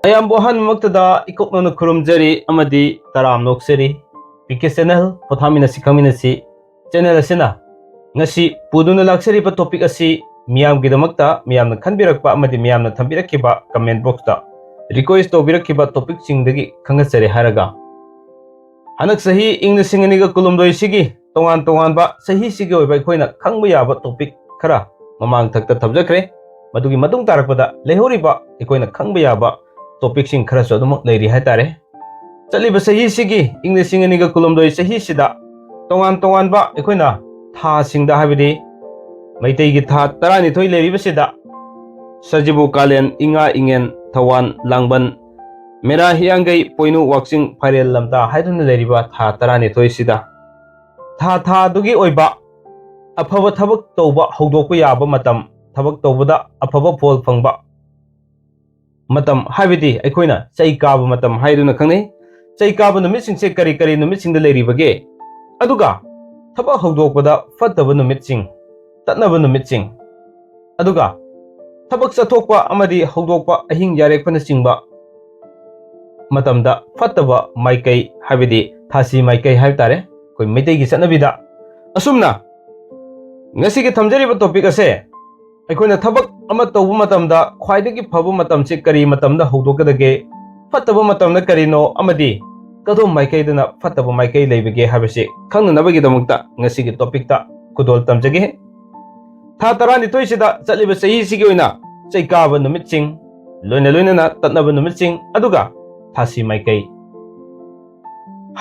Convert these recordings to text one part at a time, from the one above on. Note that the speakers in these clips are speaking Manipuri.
ꯑꯌꯥꯝꯕ ꯑꯍꯥꯟꯕꯃꯛꯇꯗ ꯏꯀꯣꯛꯅꯅ ꯈꯨꯔꯨꯝꯖꯔꯤ ꯑꯃꯗꯤ ꯇꯔꯥꯝ ꯅꯣꯛꯆꯔꯤ ꯄꯤꯀꯦ ꯆꯦꯅꯦꯜ ꯄꯣꯊꯥꯃꯤꯟꯅꯁꯤ ꯈꯪꯃꯤꯟꯅꯁꯤ ꯆꯦꯅꯦꯜ ꯑꯁꯤꯅ ꯉꯁꯤ ꯄꯨꯗꯨꯅ ꯂꯥꯛꯆꯔꯤꯕ ꯇꯣꯄꯤꯛ ꯑꯁꯤ ꯃꯤꯌꯥꯝꯒꯤꯗꯃꯛꯇ ꯃꯤꯌꯥꯝꯅ ꯈꯟꯕꯤꯔꯛꯄ ꯑꯃꯗꯤ ꯃꯤꯌꯥꯝꯅ ꯊꯝꯕꯤꯔꯛꯈꯤꯕ ꯀꯃꯦꯟ ꯕꯣꯛꯁꯇ ꯔꯤꯀ꯭ꯋꯦꯁ ꯇꯧꯕꯤꯔꯛꯈꯤꯕ ꯇꯣꯄꯤꯛꯁꯤꯡꯗꯒꯤ ꯈꯪꯒꯠꯆꯔꯦ ꯍꯥꯏꯔꯒ ꯍꯟꯗꯛ ꯆꯍꯤ ꯏꯪ 2019 ꯁꯤꯒꯤ ꯇꯣꯉꯥꯟ ꯇꯣꯉꯥꯟꯕ ꯆꯍꯤꯁꯤꯒꯤ ꯑꯣꯏꯕ ꯑꯩꯈꯣꯏꯅ ꯈꯪꯕ ꯌꯥꯕ ꯇꯣꯄꯤꯛ ꯈꯔ ꯃꯃꯥꯡ ꯊꯛꯇ ꯊꯝꯖꯈ꯭ꯔꯦ ꯃꯗꯨꯒꯤ ꯃꯇꯨꯡ ꯇꯥꯔꯛꯄꯗ ꯂꯩꯍꯧꯔꯤꯕ ꯑꯩꯈꯣꯏꯅ ꯈꯪꯕ ꯌꯥꯕ ꯇꯣꯄꯤꯛꯁꯤꯡ ꯈꯔꯁꯨ ꯑꯗꯨꯃꯛ ꯂꯩꯔꯤ ꯍꯥꯏꯇꯥꯔꯦ ꯆꯠꯂꯤꯕ ꯆꯍꯤꯁꯤꯒꯤ ꯏꯪ 2019 ꯆꯍꯤꯁꯤꯗ ꯇꯣꯉꯥꯟ ꯇꯣꯉꯥꯟꯕ ꯑꯩꯈꯣꯏꯅ ꯊꯥꯁꯤꯡꯗ ꯍꯥꯏꯕꯗꯤ ꯃꯩꯇꯩꯒꯤ ꯊꯥ 12 ꯂꯩꯔꯤꯕꯁꯤꯗ ꯁꯖꯤꯕꯨ ꯀꯥꯂꯦꯟ ꯏꯉꯥ ꯏꯉꯦꯟ ꯊꯧꯋꯥꯟ ꯂꯥꯡꯕꯟ ꯃꯦꯔꯥ ꯍꯤꯌꯥꯡꯒꯩ ꯄꯣꯏꯅꯨ ꯋꯥꯛꯆꯤꯡ ꯐꯥꯏꯔꯦꯜ ꯂꯝꯇꯥ ꯍꯥꯏꯗꯨꯅ ꯂꯩꯔꯤꯕ ꯊꯥ 12 ꯁꯤꯗ ꯊꯥꯗꯨꯒꯤ ꯑꯣꯏꯕ ꯑꯐꯕ ꯊꯕꯛ ꯇꯧꯕ ꯍꯧꯗꯣꯛꯄ ꯌꯥꯕ ꯃꯇꯝ ꯊꯕꯛ ꯇꯧꯕꯗ ꯑꯐꯕ ꯐꯣꯜ ꯐꯪꯕ ꯃꯇꯝ ꯍꯥꯏꯕꯗꯤ ꯑꯩꯈꯣꯏꯅ ꯆꯩ ꯀꯥꯕ ꯃꯇꯝ ꯍꯥꯏꯗꯨꯅ ꯈꯪꯅꯩ ꯆꯩ ꯀꯥꯕ ꯅꯨꯃꯤꯠꯁꯤꯡꯁꯦ ꯀꯔꯤ ꯀꯔꯤ ꯅꯨꯃꯤꯠꯁꯤꯡꯗ ꯂꯩꯔꯤꯕꯒꯦ ꯑꯗꯨꯒ ꯊꯕꯛ ꯍꯧꯗꯣꯛꯄꯗ ꯐꯠꯇꯕ ꯅꯨꯃꯤꯠꯁꯤꯡ ꯇꯠꯅꯕ ꯅꯨꯃꯤꯠꯁꯤꯡ ꯑꯗꯨꯒ ꯊꯕꯛ ꯆꯠꯊꯣꯛꯄ ꯑꯃꯗꯤ ꯍꯧꯗꯣꯛꯄ ꯑꯍꯤꯡ ꯌꯥꯔꯦꯛꯄꯅꯆꯤꯡꯕ ꯃꯇꯝꯗ ꯐꯠꯇꯕ ꯃꯥꯏꯀꯩ ꯍꯥꯏꯕꯗꯤ ꯊꯥꯁꯤ ꯃꯥꯏꯀꯩ ꯍꯥꯏꯕ ꯇꯥꯔꯦ ꯑꯩꯈꯣꯏ ꯃꯩꯇꯩꯒꯤ ꯆꯠꯅꯕꯤꯗ ꯑꯁꯨꯝꯅ ꯉꯁꯤꯒꯤ ꯊꯝꯖꯔꯤꯕ ꯇꯣꯄꯤꯛ ꯑꯁꯦ ꯑꯩꯈꯣꯏꯅ ꯊꯕꯛ ꯑꯃ ꯇꯧꯕ ꯃꯇꯝꯗ ꯈ꯭ꯋꯥꯏꯗꯒꯤ ꯐꯕ ꯃꯇꯝꯁꯤ ꯀꯔꯤ ꯃꯇꯝꯗ ꯍꯧꯗꯣꯛꯀꯗꯒꯦ ꯐꯠꯇꯕ ꯃꯇꯝꯗ ꯀꯔꯤꯅꯣ ꯑꯃꯗꯤ ꯀꯗꯣꯝ ꯃꯥꯏꯀꯩꯗꯅ ꯐꯠꯇꯕ ꯃꯥꯏꯀꯩ ꯂꯩꯕꯒꯦ ꯍꯥꯏꯕꯁꯤ ꯈꯪꯅꯅꯕꯒꯤꯗꯃꯛꯇ ꯉꯁꯤꯒꯤ ꯇꯣꯄꯤꯛꯇ ꯈꯨꯗꯣꯜ ꯇꯝꯖꯒꯦ ꯊꯥ 12 ꯁꯤꯗ ꯆꯠꯂꯤꯕ ꯆꯍꯤꯁꯤꯒꯤ ꯑꯣꯏꯅ ꯆꯩꯀꯥꯕ ꯅꯨꯃꯤꯠꯁꯤꯡ ꯂꯣꯏꯅꯅ ꯇꯠꯅꯕ ꯅꯨꯃꯤꯠꯁꯤꯡ ꯑꯗꯨꯒ ꯊꯥꯁꯤ ꯃꯥꯏꯀꯩ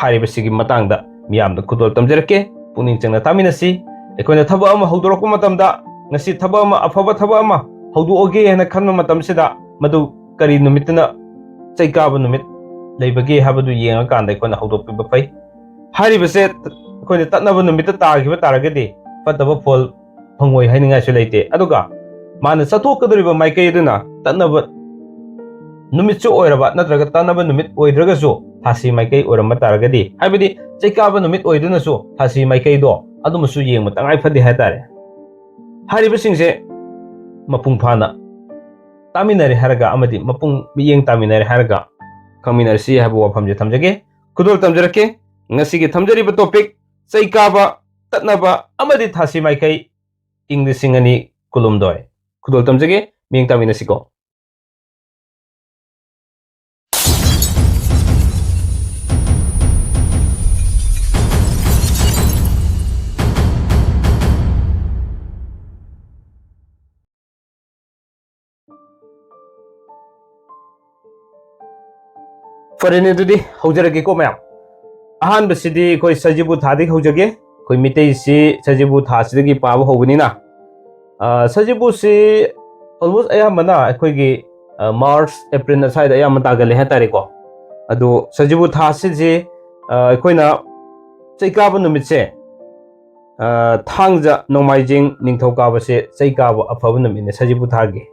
ꯍꯥꯏꯔꯤꯕꯁꯤꯒꯤ ꯃꯇꯥꯡꯗ ꯃꯤꯌꯥꯝꯗ ꯈꯨꯗꯣꯜ ꯇꯝꯖꯔꯛꯀꯦ ꯄꯨꯛꯅꯤꯡ ꯆꯪꯅ ꯇꯥꯃꯤꯟꯅꯁꯤ ꯑꯩꯈꯣꯏꯅ ꯊꯕꯛ ꯑꯃ ꯍꯧꯗꯣꯔꯛꯄ ꯃꯇꯝꯗ ꯉꯁꯤ ꯊꯕꯛ ꯑꯃ ꯑꯐꯕ ꯊꯕꯛ ꯑꯃ ꯍꯧꯗꯣꯛꯑꯒꯦ ꯍꯥꯏꯅ ꯈꯟꯕ ꯃꯇꯝꯁꯤꯗ ꯃꯗꯨ ꯀꯔꯤ ꯅꯨꯃꯤꯠꯇꯅ ꯆꯩꯀꯥꯕ ꯅꯨꯃꯤꯠ ꯂꯩꯕꯒꯦ ꯍꯥꯏꯕꯗꯨ ꯌꯦꯡꯉꯀꯥꯟꯗ ꯑꯩꯈꯣꯏꯅ ꯍꯧꯗꯣꯛꯄꯤꯕ ꯐꯩ ꯍꯥꯏꯔꯤꯕꯁꯦ ꯑꯩꯈꯣꯏꯅ ꯇꯠꯅꯕ ꯅꯨꯃꯤꯠꯇ ꯇꯥꯈꯤꯕ ꯇꯥꯔꯒꯗꯤ ꯐꯠꯇꯕ ꯐꯣꯜ ꯐꯪꯉꯣꯏ ꯍꯥꯏꯅꯤꯡꯉꯥꯏꯁꯨ ꯂꯩꯇꯦ ꯑꯗꯨꯒ ꯃꯥꯅ ꯆꯠꯊꯣꯛꯀꯗꯧꯔꯤꯕ ꯃꯥꯏꯀꯩ ꯑꯗꯨꯅ ꯇꯠꯅꯕ ꯅꯨꯃꯤꯠꯁꯨ ꯑꯣꯏꯔꯕ ꯅꯠꯇ꯭ꯔꯒ ꯇꯠꯅꯕ ꯅꯨꯃꯤꯠ ꯑꯣꯏꯗ꯭ꯔꯒꯁꯨ ꯊꯥꯁꯤ ꯃꯥꯏꯀꯩ ꯑꯣꯏꯔꯝꯕ ꯇꯥꯔꯒꯗꯤ ꯍꯥꯏꯕꯗꯤ ꯆꯩꯀꯥꯕ ꯅꯨꯃꯤꯠ ꯑꯣꯏꯗꯨꯅꯁꯨ ꯊꯥꯁꯤ ꯃꯥꯏꯀꯩꯗꯣ ꯑꯗꯨꯃꯁꯨ ꯌꯦꯡꯕ ꯇꯉꯥꯏ ꯐꯗꯦ ꯍꯥꯏꯇꯥꯔꯦ ꯍꯥꯏꯔꯤꯕꯁꯤꯡꯁꯦ ꯃꯄꯨꯡ ꯐꯥꯅ ꯇꯥꯃꯤꯟꯅꯔꯦ ꯍꯥꯏꯔꯒ ꯑꯃꯗꯤ ꯃꯄꯨꯡ ꯃꯤꯠꯌꯦꯡ ꯇꯥꯃꯤꯟꯅꯔꯦ ꯍꯥꯏꯔꯒ ꯈꯪꯃꯤꯟꯅꯔꯁꯤ ꯍꯥꯏꯕ ꯋꯥꯐꯝꯁꯦ ꯊꯝꯖꯒꯦ ꯈꯨꯗꯣꯜ ꯇꯝꯖꯔꯛꯀꯦ ꯉꯁꯤꯒꯤ ꯊꯝꯖꯔꯤꯕ ꯇꯣꯄꯤꯛ ꯆꯩꯀꯥꯕ ꯇꯠꯅꯕ ꯑꯃꯗꯤ ꯊꯥꯁꯤ ꯃꯥꯏꯀꯩ ꯏꯪ 2019 ꯈꯨꯗꯣꯜ ꯇꯝꯖꯒꯦ ꯃꯤꯠꯌꯦꯡ ꯇꯥꯃꯤꯟꯅꯁꯤꯀꯣ ꯐꯔꯦꯅꯦ ꯑꯗꯨꯗꯤ ꯍꯧꯖꯔꯒꯦꯀꯣ ꯃꯌꯥꯝ ꯑꯍꯥꯟꯕꯁꯤꯗꯤ ꯑꯩꯈꯣꯏ ꯁꯖꯤꯕꯨ ꯊꯥꯗꯒꯤ ꯍꯧꯖꯒꯦ ꯑꯩꯈꯣꯏ ꯃꯤꯇꯩꯁꯤ ꯁꯖꯤꯕꯨ ꯊꯥꯁꯤꯗꯒꯤ ꯄꯥꯕ ꯍꯧꯕꯅꯤꯅ ꯁꯖꯤꯕꯨꯁꯤ ꯑꯣꯜꯃꯣꯁ ꯑꯌꯥꯝꯕꯅ ꯑꯩꯈꯣꯏꯒꯤ ꯃꯥꯔꯆ ꯑꯦꯄ꯭ꯔꯤꯜ ꯑꯁ꯭ꯋꯥꯏꯗ ꯑꯌꯥꯝꯕ ꯇꯥꯒꯜꯂꯦ ꯍꯥꯏꯇꯥꯔꯦꯀꯣ ꯑꯗꯣ ꯁꯖꯤꯕꯨ ꯊꯥꯁꯤꯁꯦ ꯑꯩꯈꯣꯏꯅ ꯆꯩꯀꯥꯕ ꯅꯨꯃꯤꯠꯁꯦ ꯊꯥꯡꯖ ꯅꯣꯡꯃꯥꯏꯖꯤꯡ ꯅꯤꯡꯊꯧꯀꯥꯕꯁꯦ ꯆꯩꯀꯥꯕ ꯑꯐꯕ ꯅꯨꯃꯤꯠꯅꯦ ꯁꯖꯤꯕꯨ ꯊꯥꯒꯤ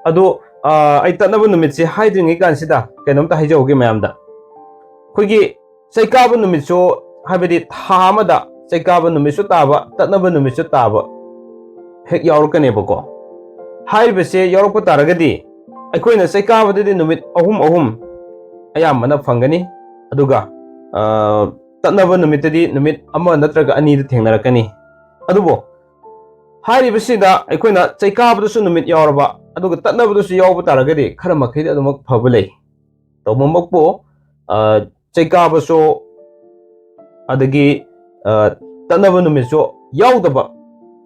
ꯑꯗꯣ ꯑꯩ ꯇꯠꯅꯕ ꯅꯨꯃꯤꯠꯁꯦ ꯍꯥꯏꯗ꯭ꯔꯤꯉꯩ ꯀꯥꯟꯁꯤꯗ ꯀꯩꯅꯣꯝꯇ ꯍꯥꯏꯖꯍꯧꯒꯦ ꯃꯌꯥꯝꯗ ꯑꯩꯈꯣꯏꯒꯤ ꯆꯩꯀꯥꯕ ꯅꯨꯃꯤꯠꯁꯨ ꯍꯥꯏꯕꯗꯤ ꯊꯥ ꯑꯃꯗ ꯆꯩꯀꯥꯕ ꯅꯨꯃꯤꯠꯁꯨ ꯇꯥꯕ ꯇꯠꯅꯕ ꯅꯨꯃꯤꯠꯁꯨ ꯇꯥꯕ ꯍꯦꯛ ꯌꯥꯎꯔꯛꯀꯅꯦꯕꯀꯣ ꯍꯥꯏꯔꯤꯕꯁꯦ ꯌꯥꯎꯔꯛꯄ ꯇꯥꯔꯒꯗꯤ ꯑꯩꯈꯣꯏꯅ ꯆꯩꯀꯥꯕꯗꯗꯤ ꯅꯨꯃꯤꯠ ꯑꯍꯨꯝ ꯑꯌꯥꯝꯕꯅ ꯐꯪꯒꯅꯤ ꯑꯗꯨꯒ ꯇꯠꯅꯕ ꯅꯨꯃꯤꯠꯇꯗꯤ ꯅꯨꯃꯤꯠ ꯑꯃ ꯅꯠꯇ꯭ꯔꯒ ꯑꯅꯤꯗ ꯊꯦꯡꯅꯔꯛꯀꯅꯤ ꯑꯗꯨꯕꯨ ꯍꯥꯏꯔꯤꯕꯁꯤꯗ ꯑꯩꯈꯣꯏꯅ ꯆꯩꯀꯥꯕꯗꯁꯨ ꯅꯨꯃꯤꯠ ꯌꯥꯎꯔꯕ ꯑꯗꯨꯒ ꯇꯠꯅꯕꯗꯁꯨ ꯌꯥꯎꯕ ꯇꯥꯔꯒꯗꯤ ꯈꯔ ꯃꯈꯩꯗꯤ ꯑꯗꯨꯃꯛ ꯐꯕ ꯂꯩ ꯇꯧꯕꯃꯛꯄꯨ ꯆꯩꯀꯥꯕꯁꯨ ꯑꯗꯒꯤ ꯇꯠꯅꯕ ꯅꯨꯃꯤꯠꯁꯨ ꯌꯥꯎꯗꯕ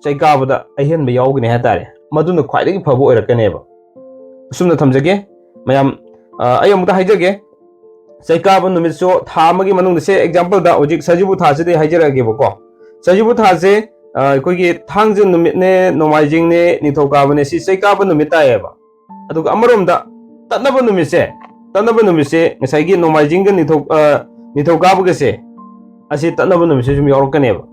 ꯆꯩꯀꯥꯕꯗ ꯑꯍꯦꯟꯕ ꯌꯥꯎꯒꯅꯤ ꯍꯥꯏꯇꯥꯔꯦ ꯃꯗꯨꯅ ꯈ꯭ꯋꯥꯏꯗꯒꯤ ꯐꯕ ꯑꯣꯏꯔꯛꯀꯅꯦꯕ ꯑꯁꯨꯝꯅ ꯊꯝꯖꯒꯦ ꯃꯌꯥꯝ ꯑꯩ ꯑꯃꯨꯛꯇ ꯍꯥꯏꯖꯒꯦ ꯆꯩꯀꯥꯕ ꯅꯨꯃꯤꯠꯁꯨ ꯊꯥ ꯑꯃꯒꯤ ꯃꯅꯨꯡꯗ ꯁꯦ ꯑꯦꯛꯖꯥꯝꯄꯜꯗ ꯍꯧꯖꯤꯛ ꯁꯖꯤꯕꯨ ꯊꯥꯁꯤꯗꯩ ꯍꯥꯏꯖꯔꯛꯑꯒꯦꯕꯀꯣ ꯁꯖꯤꯕꯨ ꯊꯥꯁꯦ ꯑꯩꯈꯣꯏꯒꯤ ꯊꯥꯡꯖ ꯅꯨꯃꯤꯠꯅꯦ ꯅꯣꯡꯃꯥꯏꯖꯤꯡꯅꯦ ꯅꯤꯡꯊꯧꯀꯥꯕꯅꯦ ꯁꯤ ꯆꯩꯀꯥꯕ ꯅꯨꯃꯤꯠ ꯇꯥꯏꯌꯦꯕ ꯑꯗꯨꯒ ꯑꯃꯔꯣꯝꯗ ꯇꯠꯅꯕ ꯅꯨꯃꯤꯠꯁꯦ ꯉꯁꯥꯏꯒꯤ ꯅꯣꯡꯃꯥꯏꯖꯤꯡꯒ ꯅꯤꯡꯊꯧꯀꯥꯕꯒꯁꯦ ꯑꯁꯤ ꯇꯠꯅꯕ ꯅꯨꯃꯤꯠꯁꯦ ꯁꯨꯝ ꯌꯥꯎꯔꯛꯀꯅꯦꯕ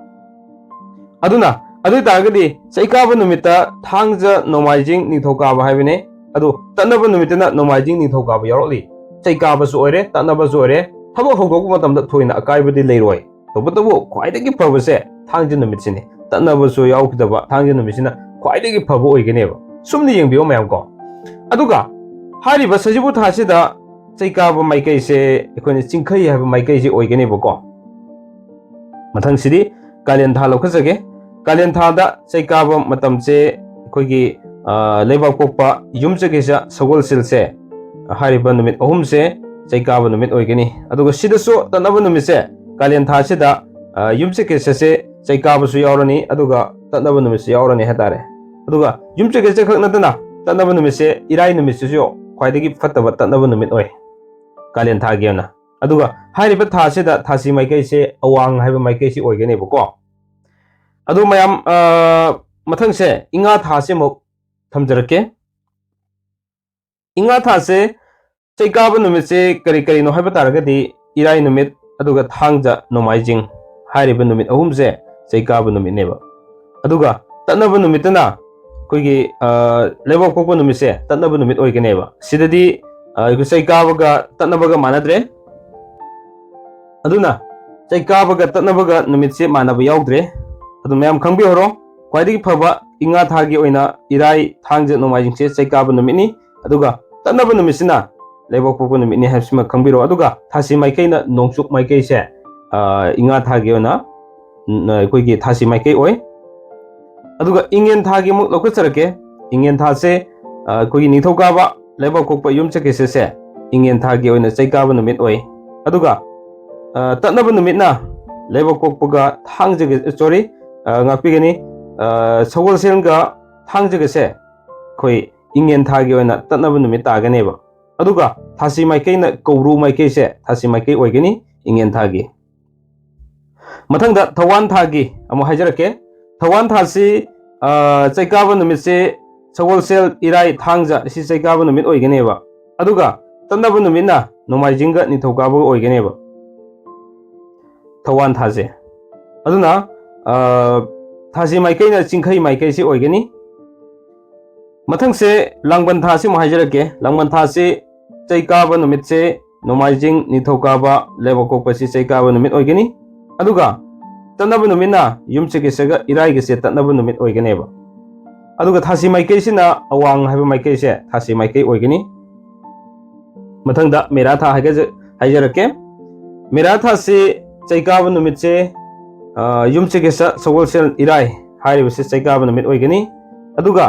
ꯑꯗꯨꯅ ꯑꯗꯨ ꯑꯣꯏꯇꯥꯔꯒꯗꯤ ꯆꯩꯀꯥꯕ ꯅꯨꯃꯤꯠꯇ ꯊꯥꯡꯖ ꯅꯣꯡꯃꯥꯏꯖꯤꯡ ꯅꯤꯡꯊꯧꯀꯥꯕ ꯍꯥꯏꯕꯅꯦ ꯑꯗꯨ ꯇꯠꯅꯕ ꯅꯨꯃꯤꯠꯇꯅ ꯅꯣꯡꯃꯥꯏꯖꯤꯡ ꯅꯤꯡꯊꯧꯀꯥꯕ ꯌꯥꯎꯔꯛꯂꯤ ꯆꯩꯀꯥꯕꯁꯨ ꯑꯣꯏꯔꯦ ꯇꯠꯅꯕꯁꯨ ꯑꯣꯏꯔꯦ ꯊꯕꯛ ꯍꯧꯗꯣꯛꯄ ꯃꯇꯝꯗ ꯊꯣꯏꯅ ꯑꯀꯥꯏꯕꯗꯤ ꯂꯩꯔꯣꯏ ꯇꯧꯕꯇꯕꯨ ꯈ꯭ꯋꯥꯏꯗꯒꯤ ꯐꯕꯁꯦ ꯊꯥꯡꯖ ꯅꯨꯃꯤꯠꯁꯤꯅꯤ ꯇꯠꯅꯕꯁꯨ ꯌꯥꯎꯈꯤꯗꯕ ꯊꯥꯡꯖ ꯅꯨꯃꯤꯠꯁꯤꯅ ख्वाइदगी फब ओइगनेबा सुमनि यंबियो मयाम को अदुगा हारिबा सजिबु थासिदा चैकाब माइकैसे एखोनि चिंखै हाबा माइकैसे ओइगनेबा को मथंग सिदी कालेन था लौखजगे कालेन थादा चैकाब मतमसे एखोगी लेबा कोपा युमचगेसा सगोलसिलसे हारिबा नुमित अहुमसे चैकाब नुमित ओइगनी अदुगा सिदसो तनब नुमिसे कालेन थासिदा युमचगेसे चैकाबसु यावरनी अदुगा तनब नुमिसे यावरनी हतारे अदुगा युमचगेसे खक नतना तनब नुमिसे इराई नुमिसेसु ख्वाइदगी फत्तब तनब नुमित ओइ कालेन थागेना अदुगा हारिबा थासिदा थासी माइकैसे अवांग हाइबा माइकैसे ओइगनेबको अदु मयाम मथंगसे इंगा थासे मो थमजरके इंगा थासे चैकाब नुमिसे करी करी नो हाइबा तारगदी इराई नुमित अदुगा थांगजा नोमाइजिंग हारिबा नुमित अहुमसे चैकाब नुमित नेबा अदुगा तनब नुमितना कोइगी लेबा कोपा नुमिसे तनब नुमित ओइगनेबा सिददी चैकाबगा तनबगा मानद्रे अदुना चैकाबगा तनबगा नुमितसे मानबा यावद्रे अदु मयाम खंबिहोरो ख्वाइदगी फबा इंगा थागी ओइना इराई थांगजा नोमाइजिंगसे चैकाब नुमितनी अदुगा तनब नुमिसिना लेबा कोपा नुमितनी हाइबसिमा खंबिरो अदुगा थासी माइकैना नोंचुक माइकैसे इंगा थागी ओइना कोइगी थासी माइकै ओइ अदुगा इंगेन थागी मुक लौखचरके इंगेन थासे कोइगी निथौकाबा लेबा कोपा युमचगेसे इंगेन थागी ओइना चैकाब नुमित ओइ अदुगा तनब नुमितना लेबा कोपगा थांजगे sorry ngakpigani sogolselga thangjagase khoi ingen thagi oina tatnab numit taganeba aduga thasi maikai na kowru maikai se thasi maikai oigani ingen thagi mathangda thawan thagi amu hajarake thawan thasi chaikaba numit se sogolsel irai thangja si chaikaba numit oiganeba aduga tatnab numit na nomaijinga nithokaba oiganeba thawan thase aduna थासी माइकै ना चिंखै माइकै से ओइगनी मथंग से लांगबन थासी महाजरके लांगबन थासी चैकाब नुमित से नोमाइजिंग निथौकाबा लेबकोप से चैकाब नुमित ओइगनी अदुगा तनब नुमिना युमचगेसगा इराइगे से तनब नुमित ओइगनेबा अदुगा थासी माइकै से ना अवांग हाइबा माइकै से थासी माइकै ओइगनी मथंगदा मेरा था हाइजरके मेरा था से चैकाब नुमित से युमचगेसा सगोलसेल इराई हारिबसे चैकाब नुमित ओइगनी अदुगा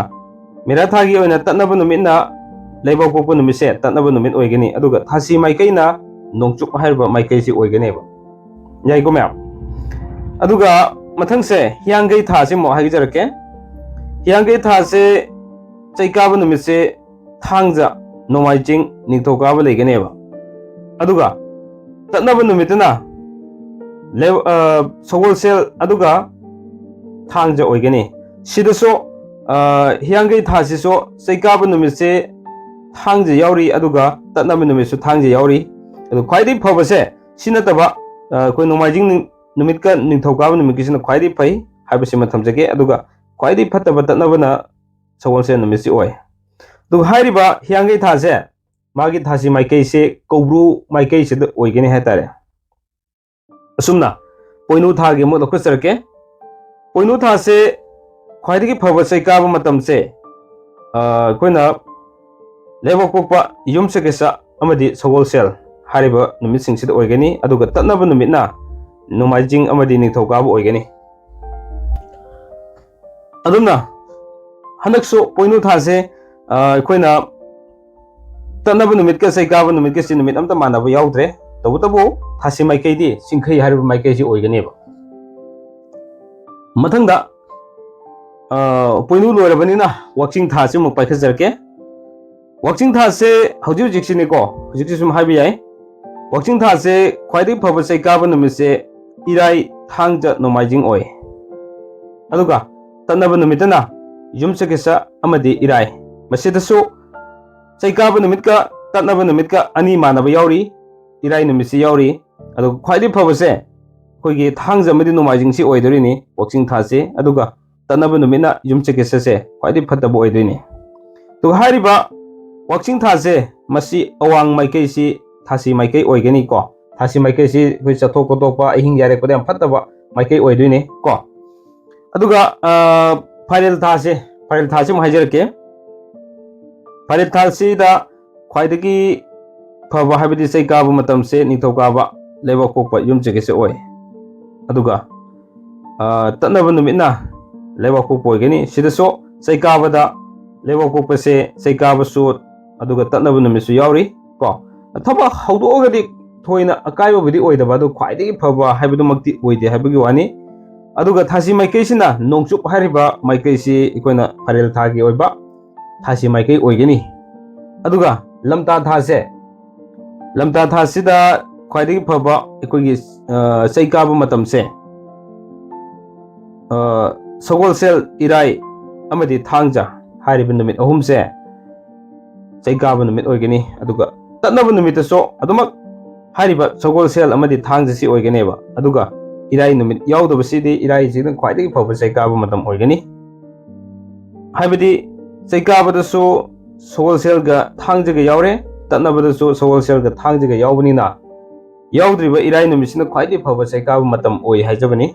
मेरा थागी ओइना तनब नुमितना लेबा कोपा नुमिसे तनब नुमित ओइगनी अदुगा थासी माइकैना नोंचुक हारिबा माइकैसे ओइगनेबा याइको मैम अदुगा मथंगसे हियांगै थासे मो हाइजरके हियांगै थासे चैकाब नुमिसे थांगजा नोमाइजिंग निथौकाब लेगनेबा अदुगा तनब नुमितना सगोलसेल अदुगा थांगजा ओइगनी सिदसो हियांगै थासिसो चैकाब नुमिसे थांगजा यावरी अदुगा तनब नुमिसु थांगजा यावरी अदु ख्वाइदि फबसे सिनतबा कोइ नोमाइजिंग नुमितका निथौकाब नुमिकिसिना ख्वाइदि फै हाइबसे मथमजगे अदुगा ख्वाइदि फतबा तनबना सगोलसेल नुमिसि ओइ दु हाइरिबा हियांगै थासे मागी थासी माइकैसे कौब्रु माइकैसे ओइगनी हाइतारे असुमना पोइनु थागे मो लौखचरके पोइनु थासे ख्वाइदगी फबा चैकाब मतमसे कोइना लेबा कोपा युमचगेसा अमदि सगोलसेल हारिबा नुमित सिंगसिदा ओइगनी अदुगा तनब नुमितना नोमाइजिंग अमदि निथौकाब ओइगनी अदुमना हनकसो पोइनु थासे कोइना तनब नुमितका चैकाब नुमितका सि नुमित अमता मानबा यावद्रे तबु थासी माइकैदी चिंखै हारिबा माइकैसे ओइगनेबा मथंगदा पोइनु लोरबनिना वाचिंग थासे मु पाइखजरके वाचिंग थासे हौजि हौजिसिनेको हौजिसि सुम हाइबि याय वाचिंग थासे ख्वाइदि फबा चैकाब नुमिसे इराई थांगजा नोमाइजिंग ओइ अदुगा तनब नुमितना युमचगेसा अमदि इराई मसिदसु चैकाब नुमितका तनब नुमितका अनि मानबा यावरी इराई नुमिसे यावरी अदु ख्वाइदि फबसे कोइगी थांगजा मदि नोमाइजिंगसि ओइदोरिनी वाचिंग थासे अदुगा तनब नुमिना युमचगेसे ख्वाइदि फतब ओइदोइनी तो हारिबा वाचिंग थासे मसी अवांग माइकैसी थासी माइकै ओइगनी को थासी माइकैसी कोइ चथो कोतोपा अहिंग यारे कोदम फतब माइकै ओइदोइनी को अदुगा फाइनल थासे ꯐꯔꯦꯜ ꯊꯥꯁꯤ ꯑꯃꯨꯛ ꯍꯥꯏꯖꯔꯛꯀꯦ ꯐꯔꯦꯜ ꯊꯥꯁꯤꯗ ꯈ꯭ꯋꯥꯏꯗꯒꯤ ꯐꯕ ꯍꯥꯏꯕꯗꯤ ꯆꯩ ꯀꯥꯕ ꯃꯇꯝꯁꯦ ꯅꯤꯡꯊꯧꯀꯥꯕ ꯂꯩꯕꯥꯛ ꯄꯣꯛꯄ ꯌꯨꯝꯁꯀꯩꯁꯦ ꯑꯣꯏ ꯑꯗꯨꯒ ꯇꯠꯅꯕ ꯅꯨꯃꯤꯠꯅ ꯂꯩꯕꯥꯛ ꯄꯣꯛꯄ ꯑꯣꯏꯒꯅꯤ ꯁꯤꯗꯁꯨ ꯆꯩ ꯀꯥꯕꯗ ꯂꯩꯕꯥꯛ ꯄꯣꯛꯄꯁꯦ ꯆꯩ ꯀꯥꯕꯁꯨ ꯑꯗꯨꯒ ꯇꯠꯅꯕ ꯅꯨꯃꯤꯠꯁꯨ ꯌꯥꯎꯔꯤ ꯀꯣ ꯊꯕꯛ ꯍꯧꯗꯣꯛꯑꯒꯗꯤ ꯊꯣꯏꯅ ꯑꯀꯥꯏꯕꯕꯨꯗꯤ ꯑꯣꯏꯗꯕ ꯑꯗꯨ ꯈ꯭ꯋꯥꯏꯗꯒꯤ ꯐꯕ ꯍꯥꯏꯕꯗꯨꯃꯛꯇꯤ ꯑꯣꯏꯗꯦ ꯍꯥꯏꯕꯒꯤ ꯋꯥꯅꯤ ꯑꯗꯨꯒ ꯊꯥꯁꯤ ꯃꯥꯏꯀꯩꯁꯤꯅ ꯅꯣꯡꯆꯨꯞ ꯍꯥꯏꯔꯤꯕ ꯃꯥꯏꯀꯩꯁꯤ ꯑꯩꯈꯣꯏꯅ ꯐꯔꯦꯜ ꯊꯥꯒꯤ ꯑꯣꯏꯕ ꯊꯥꯁꯤ ꯃꯥꯏꯀꯩ ꯑꯣꯏꯒꯅꯤ ꯑꯗꯨꯒ ꯂꯝꯇꯥ ꯊꯥꯁꯦ ꯂꯝꯇꯥ ꯊꯥꯁꯤꯗ ꯈ꯭ꯋꯥꯏꯗꯒꯤ ꯐꯕ ꯑꯩꯈꯣꯏꯒꯤ ꯆꯩ ꯀꯥꯕ ꯃꯇꯝꯁꯦ ꯁꯒꯣꯜꯁꯦꯜ ꯏꯔꯥꯏ ꯑꯃꯗꯤ ꯊꯥꯡꯖ ꯍꯥꯏꯔꯤꯕ ꯅꯨꯃꯤꯠ ꯑꯍꯨꯝꯁꯦ ꯆꯩ ꯀꯥꯕ ꯅꯨꯃꯤꯠ ꯑꯣꯏꯒꯅꯤ ꯑꯗꯨꯒ ꯇꯠꯅꯕ ꯅꯨꯃꯤꯠꯇꯁꯨ ꯑꯗꯨꯃꯛ ꯍꯥꯏꯔꯤꯕ ꯁꯒꯣꯜꯁꯦꯜ ꯑꯃꯗꯤ ꯊꯥꯡꯖꯁꯤ ꯑꯣꯏꯒꯅꯦꯕ ꯑꯗꯨꯒ ꯏꯔꯥꯏ ꯅꯨꯃꯤꯠ ꯌꯥꯎꯗꯕꯁꯤꯗꯤ ꯏꯔꯥꯏꯁꯤꯅ ꯈ꯭ꯋꯥꯏꯗꯒꯤ ꯐꯕ ꯆꯩ ꯀꯥꯕ ꯃꯇꯝ ꯑꯣꯏꯒꯅꯤ ꯍꯥꯏꯕꯗꯤ ꯆꯩ ꯀꯥꯕꯗꯁꯨ ꯁꯒꯣꯜꯁꯦꯜꯒ ꯊꯥꯡꯖꯒ ꯌꯥꯎꯔꯦ ꯇꯠꯅꯕꯗꯁꯨ ꯁꯒꯣꯜꯁꯦꯜꯒ ꯊꯥꯡꯖꯒ ꯌꯥꯎꯕꯅꯤꯅ ꯌꯥꯎꯗ꯭ꯔꯤꯕ ꯏꯔꯥꯏ ꯅꯨꯃꯤꯠꯁꯤꯅ ꯈ꯭ꯋꯥꯏꯗꯒꯤ ꯐꯕ ꯆꯩ ꯀꯥꯕ ꯃꯇꯝ ꯑꯣꯏ ꯍꯥꯏꯖꯕꯅꯤ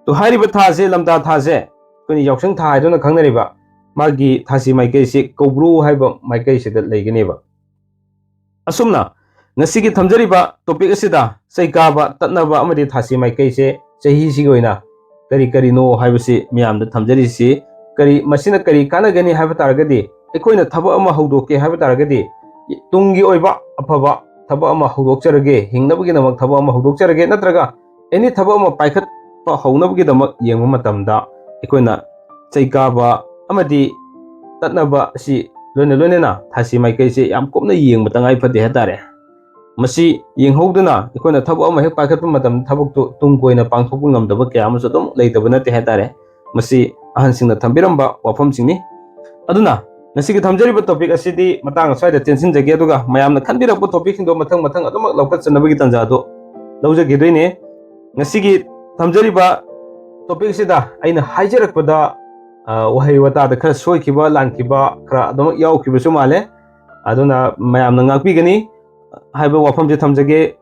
ꯇꯣ ꯍꯥꯏꯔꯤꯕ ꯊꯥꯁꯦ ꯂꯝꯇꯥ ꯊꯥꯁꯦ ꯑꯩꯈꯣꯏꯅ ꯌꯥꯎꯁꯪ ꯊꯥ ꯍꯥꯏꯗꯨꯅ ꯈꯪꯅꯔꯤꯕ ꯃꯥꯒꯤ ꯊꯥꯁꯤ ꯃꯥꯏꯀꯩꯁꯤ ꯀꯧꯕ꯭ꯔꯨ ꯍꯥꯏꯕ ꯃꯥꯏꯀꯩꯁꯤꯗ ꯂꯩꯒꯅꯦꯕ ꯑꯁꯨꯝꯅ ꯉꯁꯤꯒꯤ ꯊꯝꯖꯔꯤꯕ ꯇꯣꯄꯤꯛ ꯑꯁꯤꯗ ꯆꯩ ꯀꯥꯕ ꯇꯠꯅꯕ ꯑꯃꯗꯤ ꯊꯥꯁꯤ ꯃꯥꯏꯀꯩꯁꯦ ꯆꯍꯤꯁꯤꯒꯤ ꯑꯣꯏꯅ ꯀꯔꯤ ꯀꯔꯤꯅꯣ ꯍꯥꯏꯕꯁꯤ ꯃꯤꯌꯥꯝꯗ ꯊꯝꯖꯔꯤꯁꯤ ꯃꯁꯤꯅ ꯀꯔꯤ ꯀꯥꯟꯅꯒꯅꯤ ꯍꯥꯏꯕ ꯇꯥꯔꯒꯗꯤ ꯑꯩꯈꯣꯏꯅ ꯊꯕꯛ ꯑꯃ ꯍꯧꯗꯣꯛꯀꯦ ꯍꯥꯏꯕ ꯇꯥꯔꯒꯗꯤ ꯇꯨꯡꯒꯤ ꯑꯣꯏꯕ ꯑꯐꯕ ꯊꯕꯛ ꯑꯃ ꯍꯧꯗꯣꯛꯆꯔꯒꯦ ꯍꯤꯡꯅꯕꯒꯤꯗꯃꯛ ꯊꯕꯛ ꯑꯃ ꯍꯧꯗꯣꯛꯆꯔꯒꯦ ꯅꯠꯇ꯭ꯔꯒ ꯑꯦꯅꯤ ꯊꯕꯛ ꯑꯃ ꯄꯥꯏꯈꯠꯄ ꯍꯧꯅꯕꯒꯤꯗꯃꯛ ꯌꯦꯡꯕ ꯃꯇꯝꯗ ꯑꯩꯈꯣꯏꯅ ꯆꯩ ꯀꯥꯕ ꯑꯃꯗꯤ ꯇꯠꯅꯕ ꯑꯁꯤ ꯂꯣꯏꯅꯅ ꯊꯥꯁꯤ ꯃꯥꯏꯀꯩꯁꯦ ꯌꯥꯝ ꯀꯨꯞꯅ ꯌꯦꯡꯕ ꯇꯉꯥꯏ ꯐꯗꯦ ꯍꯥꯏꯇꯥꯔꯦ ꯃꯁꯤ ꯌꯦꯡꯍꯧꯗꯅ ꯑꯩꯈꯣꯏꯅ ꯊꯕꯛ ꯑꯃ ꯍꯦꯛ ꯄꯥꯏꯈꯠꯄ ꯃꯇꯝꯗ ꯊꯕꯛꯇꯨ ꯇꯨꯡ ꯀꯣꯏꯅ ꯄꯥꯡꯊꯣꯛꯄ ꯉꯝꯗꯕ ꯀꯌా ꯑꯃꯁꯨ ꯑꯗꯨꯝ ꯂꯩꯇꯕ ꯅꯠꯇꯦ ꯍꯥꯏꯇꯥꯔꯦ ꯃꯁꯤ ꯑꯍꯟꯁꯤꯡꯅ ꯊꯝꯕꯤꯔꯝꯕ ꯋꯥꯐꯝꯁꯤꯡꯅꯤ ꯑꯗꯨꯅ ꯉꯁꯤꯒꯤ ꯊꯝꯖꯔꯤꯕ ꯇꯣꯄꯤꯛ ꯑꯁꯤꯗꯤ ꯃꯇꯥꯡ ꯑꯁ꯭ꯋꯥꯏꯗ ꯇꯦꯟꯁꯤꯟꯖꯒꯦ ꯑꯗꯨꯒ ꯃꯌꯥꯝꯅ ꯈꯟꯕꯤꯔꯛꯄ ꯇꯣꯄꯤꯛꯁꯤꯡꯗꯣ ꯃꯊꯪ ꯑꯗꯨꯃꯛ ꯂꯧꯈꯠꯆꯅꯕꯒꯤ ꯇꯥꯟꯖꯥꯗꯣ ꯂꯧꯖꯈꯤꯗꯣꯏꯅꯦ ꯉꯁꯤꯒꯤ ꯊꯝꯖꯔꯤꯕ ꯇꯣꯄꯤꯛ ꯑꯁꯤꯗ ꯑꯩꯅ ꯍꯥꯏꯖꯔꯛꯄꯗ ꯋꯥꯍꯩ ꯋꯥꯇꯥꯗ ꯈꯔ ꯁꯣꯏꯈꯤꯕ ꯂꯥꯟꯈꯤꯕ ꯈꯔ ꯑꯗꯨꯃꯛ ꯌꯥꯎꯈꯤꯕꯁꯨ ꯃꯥꯜꯂꯦ ꯑꯗꯨꯅ ꯃꯌꯥꯝꯅ ꯉꯥꯛꯄꯤꯒꯅꯤ ꯍꯥꯏꯕ ꯋꯥꯐꯝꯁꯦ ꯊꯝꯖꯒꯦ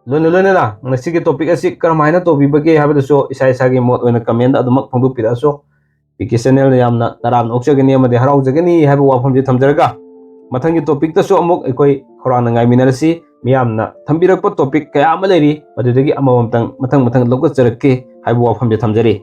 ꯂꯣꯏꯅꯅ ꯉꯁꯤꯒꯤ ꯇꯣꯄꯤꯛ ꯑꯁꯤ ꯀꯔꯝꯍꯥꯏꯅ ꯇꯧꯕꯤꯕꯒꯦ ꯍꯥꯏꯕꯗꯨꯁꯨ ꯏꯁꯥꯒꯤ ꯃꯣꯠ ꯑꯣꯏꯅ ꯀꯃꯦꯟꯗ ꯑꯗꯨꯃꯛ ꯐꯣꯡꯗꯣꯛꯄꯤꯔꯛꯑꯁꯨ ꯄꯤꯀꯦ ꯆꯦꯅꯦꯜꯅ ꯌꯥꯝꯅ ꯇꯔꯥꯝꯅ ꯑꯣꯛꯆꯒꯅꯤ ꯑꯃꯗꯤ ꯍꯔꯥꯎꯖꯒꯅꯤ ꯍꯥꯏꯕ ꯋꯥꯐꯝꯁꯦ ꯊꯝꯖꯔꯒ ꯃꯊꯪꯒꯤ ꯇꯣꯄꯤꯛꯇꯁꯨ ꯑꯃꯨꯛ ꯑꯩꯈꯣꯏ ꯈꯧꯔꯥꯡꯅ ꯉꯥꯏꯃꯤꯟꯅꯔꯁꯤ ꯃꯤꯌꯥꯝꯅ ꯊꯝꯕꯤꯔꯛꯄ ꯇꯣꯄꯤꯛ ꯀꯌా ꯑꯃ ꯂꯩꯔꯤ ꯃꯗꯨꯗꯒꯤ ꯑꯃꯃꯝꯇꯪ ꯃꯊꯪ ꯂꯧꯈꯠꯆꯔꯛꯀꯦ ꯍꯥꯏꯕ ꯋꯥꯐꯝꯁꯦ ꯊꯝꯖꯔꯤ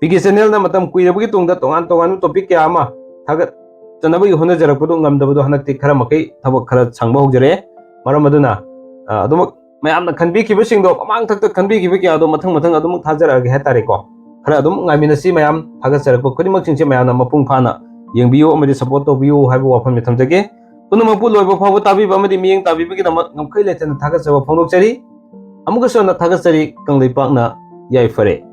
ꯄꯤꯀꯦ ꯆꯦꯅꯦꯜꯅ ꯃꯇꯝ ꯀꯨꯏꯔꯕꯒꯤ ꯇꯨꯡꯗ ꯇꯣꯉꯥꯟꯕ ꯇꯣꯄꯤꯛ ꯀꯌꯥ ꯑꯃ ꯊꯥꯒꯠꯆꯅꯕꯒꯤ ꯍꯣꯠꯅꯖꯔꯛꯄꯗꯨ ꯉꯝꯗꯕꯗꯣ ꯍꯟꯗꯛꯇꯤ ꯈꯔ ꯃꯈꯩ ꯊꯕꯛ ꯈꯔ ꯁꯪꯕ ꯍꯧꯖꯔꯦ ꯃꯔꯝ ꯑꯗꯨꯅ ꯑꯗꯨꯃꯛ ꯃꯌꯥꯝꯅ ꯈꯟꯕꯤꯈꯤꯕꯁꯤꯡꯗꯣ ꯃꯃꯥꯡ ꯊꯛꯇ ꯈꯟꯕꯤꯈꯤꯕ ꯀꯌꯥꯗꯣ ꯃꯊꯪ ꯑꯗꯨꯃꯛ ꯊꯥꯖꯔꯛꯑꯒꯦ ꯍꯥꯏꯇꯥꯔꯦꯀꯣ ꯈꯔ ꯑꯗꯨꯝ ꯉꯥꯏꯃꯤꯟꯅꯁꯤ ꯃꯌꯥꯝ ꯊꯥꯒꯠꯆꯔꯛꯄ ꯈꯨꯗꯤꯡꯃꯛꯁꯤꯡꯁꯦ ꯃꯌꯥꯝꯅ ꯃꯄꯨꯡ ꯐꯥꯅ ꯌꯦꯡꯕꯤꯌꯨ ꯑꯃꯗꯤ ꯁꯄꯣꯔꯠ ꯇꯧꯕꯤꯌꯨ ꯍꯥꯏꯕ ꯋꯥꯐꯝꯁꯦ ꯊꯝꯖꯒꯦ ꯄꯨꯝꯅꯃꯛꯄꯨ ꯂꯣꯏꯕ ꯐꯥꯎꯕ ꯇꯥꯕꯤꯕ ꯑꯃꯗꯤ ꯃꯤꯠꯌꯦꯡ ꯇꯥꯕꯤꯕꯒꯤꯗꯃꯛ ꯉꯝꯈꯩ ꯂꯩꯇꯅ ꯊꯥꯒꯠꯆꯕ ꯐꯣꯡꯗꯣꯛꯆꯔꯤ ꯑꯃꯨꯛꯀꯁꯨ ꯊꯥꯒꯠꯆꯔꯤ ꯀꯪꯂꯩꯄꯥꯛꯅ ꯌꯥꯏꯐꯔꯦ